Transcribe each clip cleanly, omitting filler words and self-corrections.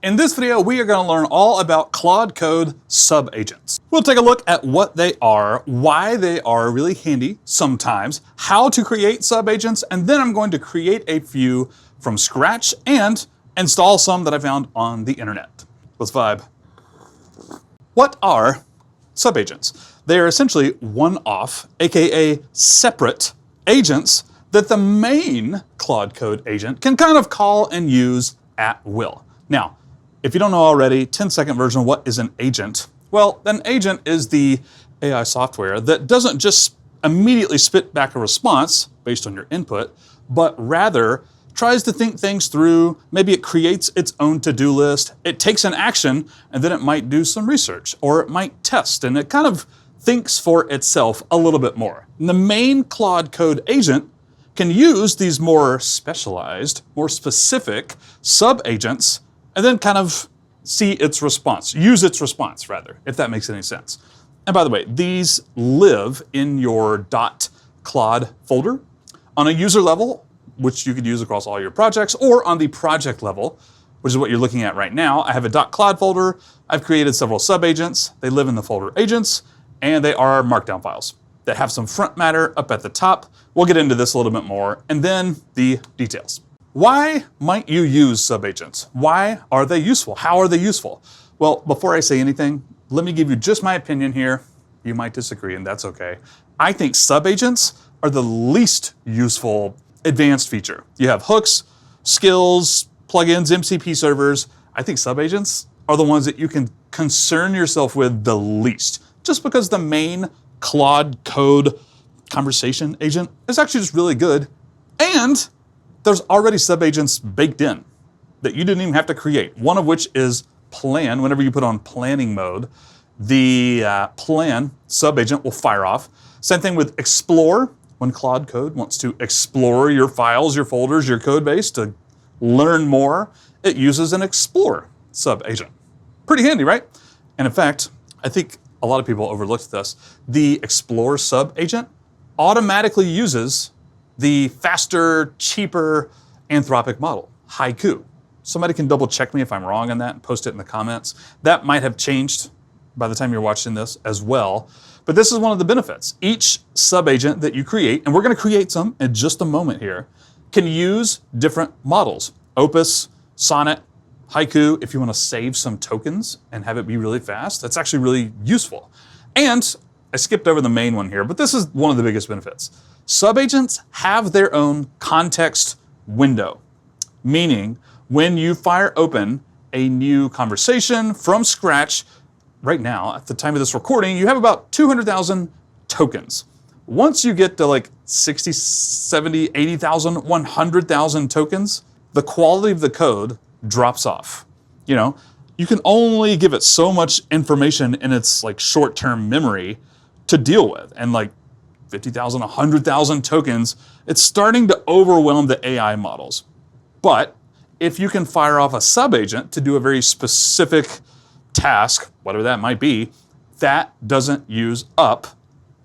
In this video, we are going to learn all about Claude Code subagents. We'll take a look at what they are, why they are really handy sometimes, how to create subagents, and then I'm going to create a few from scratch and install some that I found on the internet. Let's vibe. What are subagents? They are essentially one-off, aka separate agents that the main Claude Code agent can kind of call and use at will. Now, if you don't know already, 10-second version of what is an agent? Well, an agent is the AI software that doesn't just immediately spit back a response based on your input, but rather tries to think things through. Maybe it creates its own to-do list, it takes an action, and then it might do some research, or it might test, and it kind of thinks for itself a little bit more. And the main Claude Code agent can use these more specialized, more specific sub-agents and then kind of see its response, use its response rather, if that makes any sense. And by the way, these live in your .claude folder on a user level, which you could use across all your projects, or on the project level, which is what you're looking at right now. I have a .claude folder. I've created several subagents. They live in the folder agents, and they are markdown files that have some front matter up at the top. We'll get into this a little bit more, and then the details. Why might you use subagents? Why are they useful? How are they useful? Well, before I say anything, let me give you just my opinion here. You might disagree, and that's okay. I think subagents are the least useful advanced feature. You have hooks, skills, plugins, MCP servers. I think subagents are the ones that you can concern yourself with the least, just because the main Claude Code conversation agent is actually just really good, and there's already subagents baked in that you didn't even have to create. One of which is plan. Whenever you put on planning mode, the plan subagent will fire off. Same thing with explore. When Claude Code wants to explore your files, your folders, your code base to learn more, it uses an explore subagent. Pretty handy, right? And in fact, I think a lot of people overlooked this. The explore subagent automatically uses the faster, cheaper Anthropic model, Haiku. Somebody can double check me if I'm wrong on that and post it in the comments. That might have changed by the time you're watching this as well. But this is one of the benefits. Each subagent that you create, and we're going to create some in just a moment here, can use different models. Opus, Sonnet, Haiku, if you want to save some tokens and have it be really fast, that's actually really useful. And I skipped over the main one here, but this is one of the biggest benefits. Subagents have their own context window, meaning when you fire open a new conversation from scratch, right now, at the time of this recording, you have about 200,000 tokens. Once you get to like 60, 70, 80,000, 100,000 tokens, the quality of the code drops off. You know, you can only give it so much information in its like short-term memory to deal with. And like 50,000, 100,000 tokens, it's starting to overwhelm the AI models. But if you can fire off a subagent to do a very specific task, whatever that might be, that doesn't use up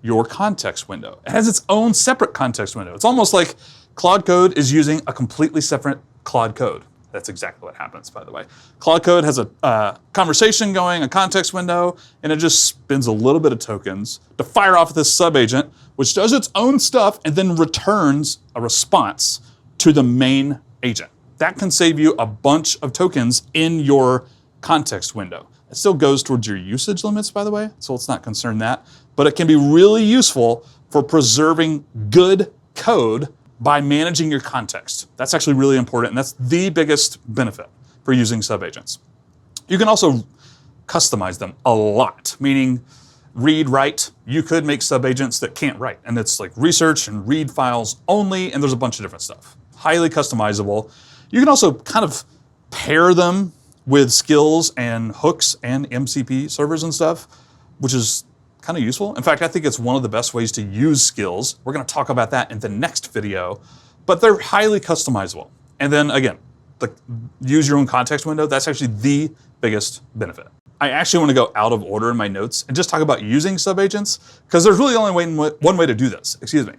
your context window. It has its own separate context window. It's almost like Claude Code is using a completely separate Claude Code. That's exactly what happens, by the way. Claude Code has a conversation going, a context window, and it just spends a little bit of tokens to fire off this subagent, which does its own stuff and then returns a response to the main agent. That can save you a bunch of tokens in your context window. It still goes towards your usage limits, by the way, so let's not concern that. But it can be really useful for preserving good code by managing your context. That's actually really important, and that's the biggest benefit for using subagents. You can also customize them a lot, meaning read, write. You could make subagents that can't write, and it's like research and read files only, and there's a bunch of different stuff. Highly customizable. You can also kind of pair them with skills and hooks and MCP servers and stuff, which is kind of useful. In fact, I think it's one of the best ways to use skills. We're going to talk about that in the next video, but they're highly customizable. And then again, use your own context window. That's actually the biggest benefit. I actually want to go out of order in my notes and just talk about using subagents, because there's really only one way to do this. Excuse me.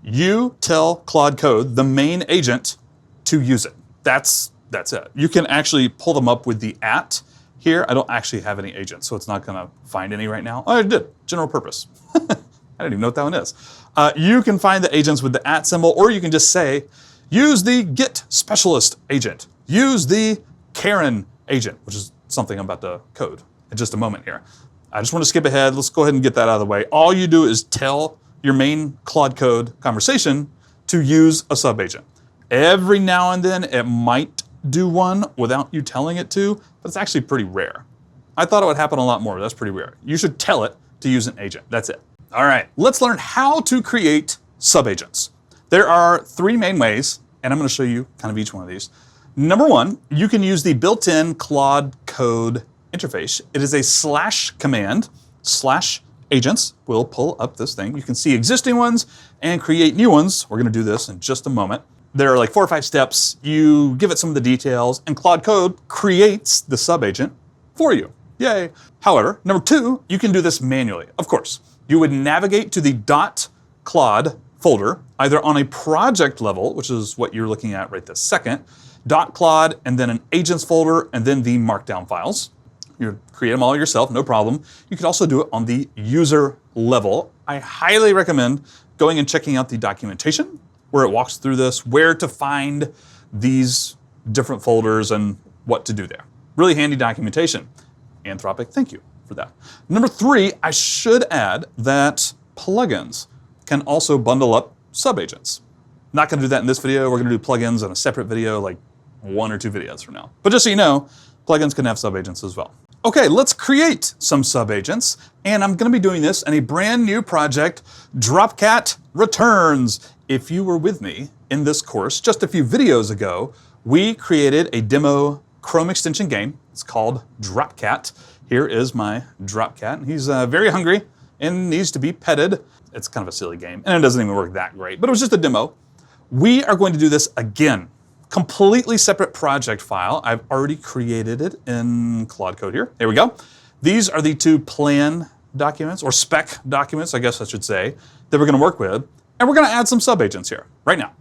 You tell Claude Code, the main agent, to use it. That's That's it. You can actually pull them up with the @ here. I don't actually have any agents, so it's not gonna find any right now. Oh, I did, general purpose. I don't even know what that one is. You can find the agents with the @ symbol, or you can just say, use the Git specialist agent. Use the Karen agent, which is something I'm about to code in just a moment here. I just want to skip ahead. Let's go ahead and get that out of the way. All you do is tell your main Claude Code conversation to use a subagent. Every now and then it might do one without you telling it to, but it's actually pretty rare. I thought it would happen a lot more. That's pretty rare. You should tell it to use an agent. That's it. All right, let's learn how to create subagents. There are 3 main ways, and I'm going to show you kind of each one of these. Number 1, you can use the built-in Claude Code interface. It is a / command, /agents will pull up this thing. You can see existing ones and create new ones. We're going to do this in just a moment. There are like 4 or 5 steps. You give it some of the details, and Claude Code creates the subagent for you. Yay. However, number 2, you can do this manually. Of course, you would navigate to the .claude folder, either on a project level, which is what you're looking at right this second, .claude, and then an agents folder, and then the markdown files. You create them all yourself, no problem. You could also do it on the user level. I highly recommend going and checking out the documentation where it walks through this, where to find these different folders and what to do there. Really handy documentation. Anthropic, thank you for that. Number 3, I should add that plugins can also bundle up subagents. Not gonna do that in this video. We're gonna do plugins in a separate video, like 1 or 2 videos from now. But just so you know, plugins can have subagents as well. Okay, let's create some subagents, and I'm gonna be doing this in a brand new project, Dropcat Returns. If you were with me in this course just a few videos ago, we created a demo Chrome extension game. It's called Dropcat. Here is my Dropcat. He's very hungry and needs to be petted. It's kind of a silly game, and it doesn't even work that great, but it was just a demo. We are going to do this again. Completely separate project file. I've already created it in Claude Code here. There we go. These are the 2 plan documents, or spec documents, I guess I should say, that we're gonna work with. And we're gonna add some subagents here, right now.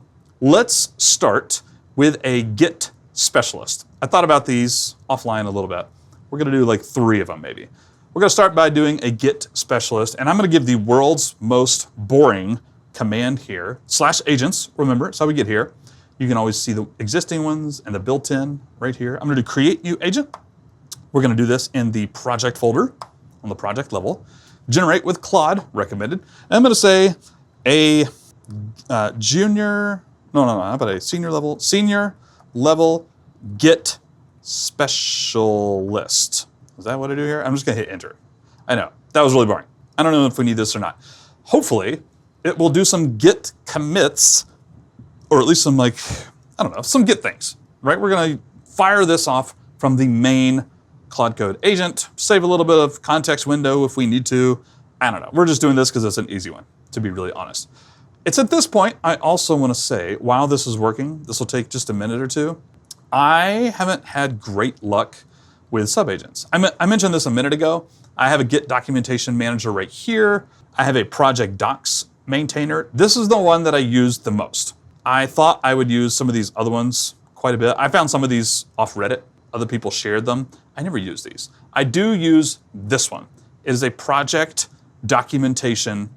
Let's start with a Git specialist. I thought about these offline a little bit. We're gonna do like 3 of them maybe. We're gonna start by doing a Git specialist, and I'm gonna give the world's most boring command here, /agents, remember, it's how we get here. You can always see the existing ones and the built-in right here. I'm gonna do create new agent. We're gonna do this in the project folder on the project level. Generate with Claude, recommended. And I'm gonna say a how about a senior level Git specialist. Is that what I do here? I'm just gonna hit enter. I know, that was really boring. I don't know if we need this or not. Hopefully, it will do some Git commits, or at least some some Git things, right? We're gonna fire this off from the main Claude Code agent, save a little bit of context window if we need to. I don't know, we're just doing this because it's an easy one, to be really honest. It's at this point, I also wanna say, while this is working, this will take just a minute or 2, I haven't had great luck with subagents. I mentioned this a minute ago. I have a Git documentation manager right here. I have a project docs maintainer. This is the one that I use the most. I thought I would use some of these other ones quite a bit. I found some of these off Reddit. Other people shared them. I never use these. I do use this one. It is a project documentation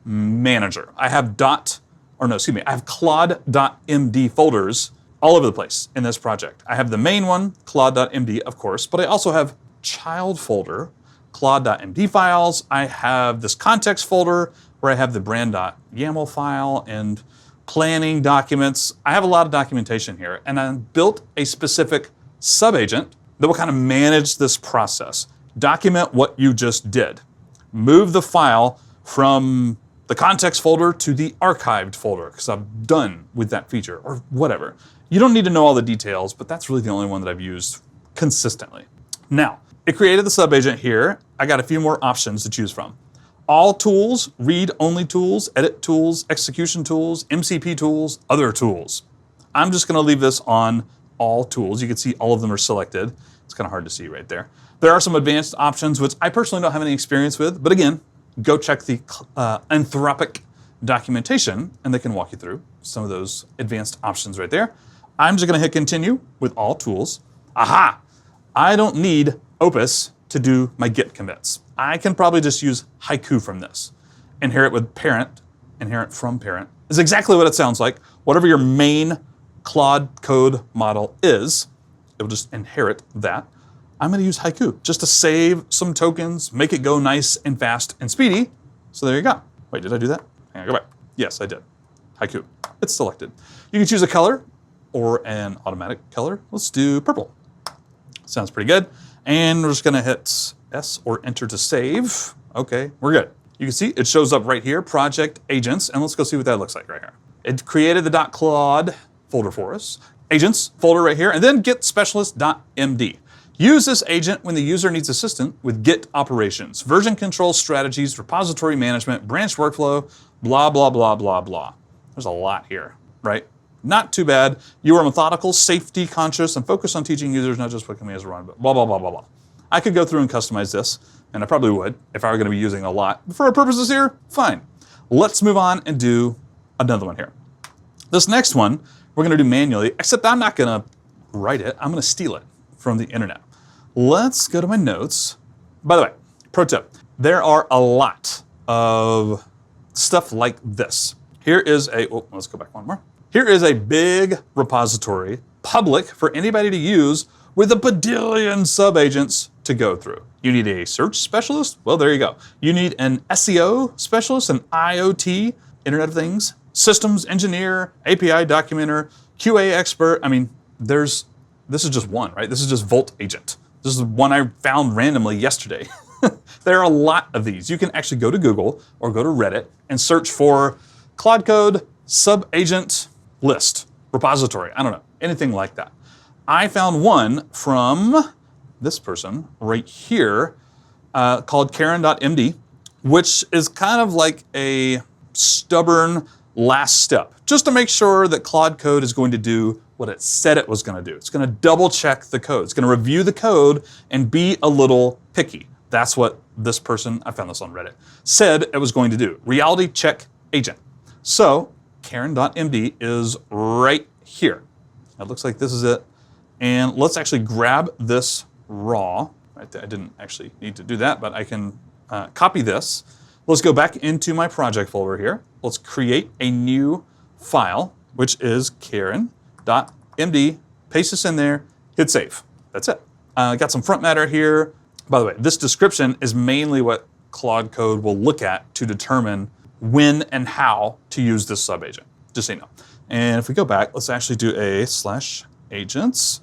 manager. I have I have Claude.md folders all over the place in this project. I have the main one, Claude.md, of course, but I also have child folder, Claude.md files. I have this context folder where I have the brand.yaml file and planning documents. I have a lot of documentation here, and I built a specific subagent that will kind of manage this process. Document what you just did. Move the file from the context folder to the archived folder, because I'm done with that feature, or whatever. You don't need to know all the details, but that's really the only one that I've used consistently. Now, it created the subagent here. I got a few more options to choose from. All tools, read-only tools, edit tools, execution tools, MCP tools, other tools. I'm just gonna leave this on all tools. You can see all of them are selected. It's kind of hard to see right there. There are some advanced options, which I personally don't have any experience with, but again, go check the Anthropic documentation and they can walk you through some of those advanced options right there. I'm just gonna hit continue with all tools. Aha! I don't need Opus to do my Git commits. I can probably just use Haiku from this. Inherit with parent, inherit from parent, is exactly what it sounds like. Whatever your main Claude Code model is, it will just inherit that. I'm gonna use Haiku just to save some tokens, make it go nice and fast and speedy. So there you go. Wait, did I do that? Hang on, go back. Yes, I did. Haiku, it's selected. You can choose a color or an automatic color. Let's do purple. Sounds pretty good. And we're just gonna hit S or enter to save. Okay, we're good. You can see it shows up right here, project agents, and let's go see what that looks like right here. It created the .claude folder for us. Agents folder right here, and then git specialist.md. Use this agent when the user needs assistance with Git operations, version control strategies, repository management, branch workflow, blah, blah, blah, blah, blah. There's a lot here, right? Not too bad. You are methodical, safety conscious, and focused on teaching users not just what commands to run, but blah, blah, blah, blah, blah. I could go through and customize this, and I probably would if I were gonna be using a lot. But for our purposes here, fine. Let's move on and do another one here. This next one, we're gonna do manually, except I'm not gonna write it, I'm gonna steal it from the internet. Let's go to my notes. By the way, pro tip, there are a lot of stuff like this. Here is let's go back one more. Here is a big repository, public for anybody to use with a badillion subagents to go through. You need a search specialist? Well, there you go. You need an SEO specialist, an IoT, Internet of Things, systems engineer, API documenter, QA expert. I mean, this is just one, right? This is just Volt Agent. This is one I found randomly yesterday. There are a lot of these. You can actually go to Google or go to Reddit and search for Claude Code subagent list, repository, I don't know, anything like that. I found one from this person right here called Karen.md, which is kind of like a stubborn last step, just to make sure that Claude Code is going to do what it said it was going to do. It's going to double check the code. It's going to review the code and be a little picky. That's what this person, I found this on Reddit, said it was going to do. Reality check agent. So Karen.md is right here. It looks like this is it. And let's actually grab this raw. I didn't actually need to do that, but I can copy this. Let's go back into my project folder here. Let's create a new file, which is Karen.md. Paste this in there, hit save. That's it. Got some front matter here. By the way, this description is mainly what Claude Code will look at to determine when and how to use this subagent, just so you know. And if we go back, let's actually do a /agents.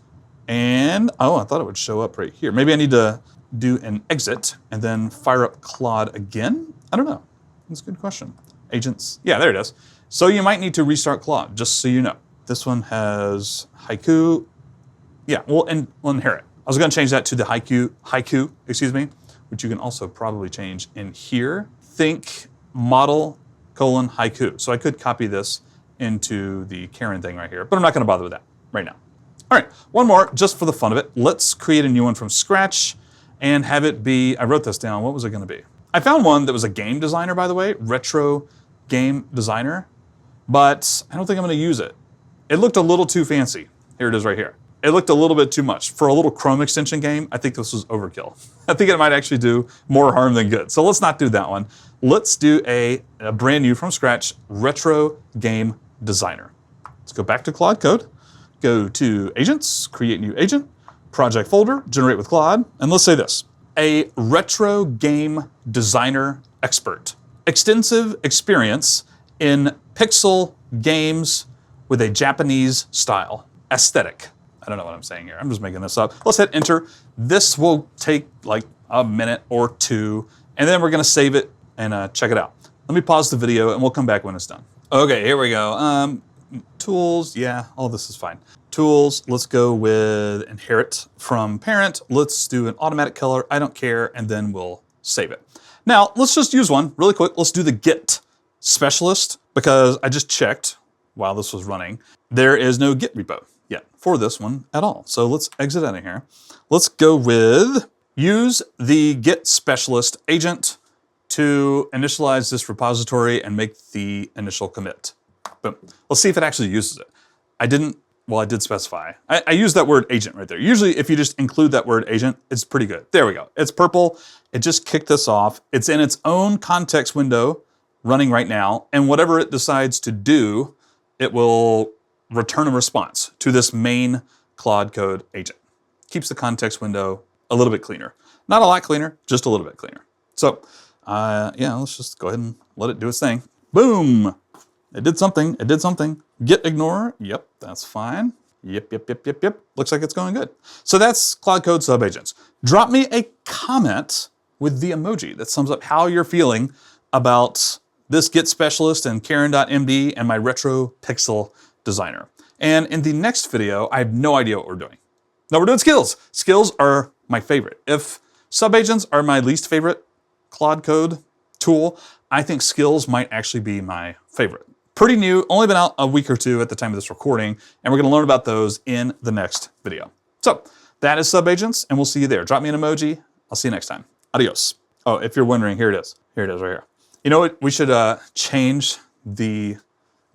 And, I thought it would show up right here. Maybe I need to do an exit and then fire up Claude again. I don't know. That's a good question. Agents, yeah, there it is. So you might need to restart Claude, just so you know. This one has Haiku. Yeah, we'll inherit. I was gonna change that to the Haiku, excuse me, which you can also probably change in here. Think model : Haiku. So I could copy this into the Karen thing right here, but I'm not gonna bother with that right now. All right, one more, just for the fun of it. Let's create a new one from scratch and have it be, I wrote this down, what was it gonna be? I found one that was a game designer, by the way, retro game designer, but I don't think I'm gonna use it. It looked a little too fancy. Here it is right here. It looked a little bit too much. For a little Chrome extension game, I think this was overkill. I think it might actually do more harm than good. So let's not do that one. Let's do a brand new from scratch retro game designer. Let's go back to Claude Code, go to agents, create new agent, project folder, generate with Claude, and let's say this, a retro game designer expert. Extensive experience in pixel games with a Japanese style aesthetic. I don't know what I'm saying here. I'm just making this up. Let's hit enter. This will take like a minute or two, and then we're gonna save it and check it out. Let me pause the video and we'll come back when it's done. Okay, here we go. Tools, yeah, all this is fine. Tools, let's go with inherit from parent. Let's do an automatic color, I don't care, and then we'll save it. Now, let's just use one really quick. Let's do the git specialist because I just checked while this was running. There is no git repo yet for this one at all. So let's exit out of here. Let's go with use the git specialist agent to initialize this repository and make the initial commit. But let's see if it actually uses it. I didn't well, I did specify. I use that word agent right there. Usually if you just include that word agent, it's pretty good. There we go. It's purple. It just kicked this off. It's in its own context window running right now. And whatever it decides to do, it will return a response to this main Claude Code agent. Keeps the context window a little bit cleaner. Not a lot cleaner, just a little bit cleaner. So yeah, let's just go ahead and let it do its thing. Boom. It did something. It did something. Git ignore. Yep, that's fine. Yep. Looks like it's going good. So that's Claude Code subagents. Drop me a comment with the emoji that sums up how you're feeling about this Git specialist and Karen.md and my retro pixel designer. And in the next video, I have no idea what we're doing. No, we're doing skills. Skills are my favorite. If subagents are my least favorite Claude Code tool, I think skills might actually be my favorite. Pretty new, only been out a week or two at the time of this recording, and we're gonna learn about those in the next video. So that is subagents, and we'll see you there. Drop me an emoji. I'll see you next time. Adios. Oh, if you're wondering, here it is. Here it is right here. You know what? We should change the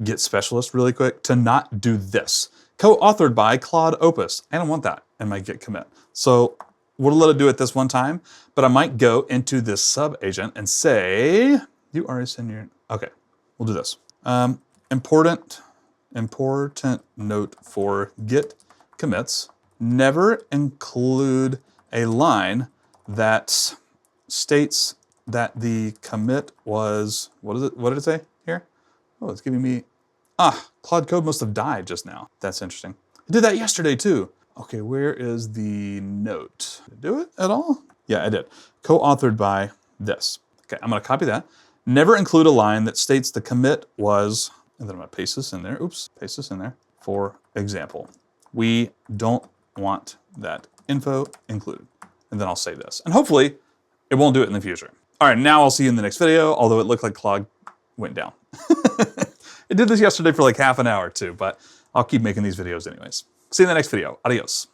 Git specialist really quick to not do this. Co-authored by Claude Opus. I don't want that in my Git commit. So we'll let it do it this one time, but I might go into this subagent and say, you are a senior. Okay, we'll do this. Important note for Git commits. Never include a line that states that the commit was, what did it say here? Oh, it's giving me, Claude Code must have died just now. That's interesting. I did that yesterday too. Okay, where is the note? Did I do it at all? Yeah, I did. Co-authored by this. Okay, I'm gonna copy that. Never include a line that states the commit was, and then I'm gonna paste this in there. Oops, paste this in there. For example, we don't want that info included. And then I'll say this. And hopefully it won't do it in the future. All right, now I'll see you in the next video, although it looked like Claude went down. It did this yesterday for like half an hour too, but I'll keep making these videos anyways. See you in the next video. Adios.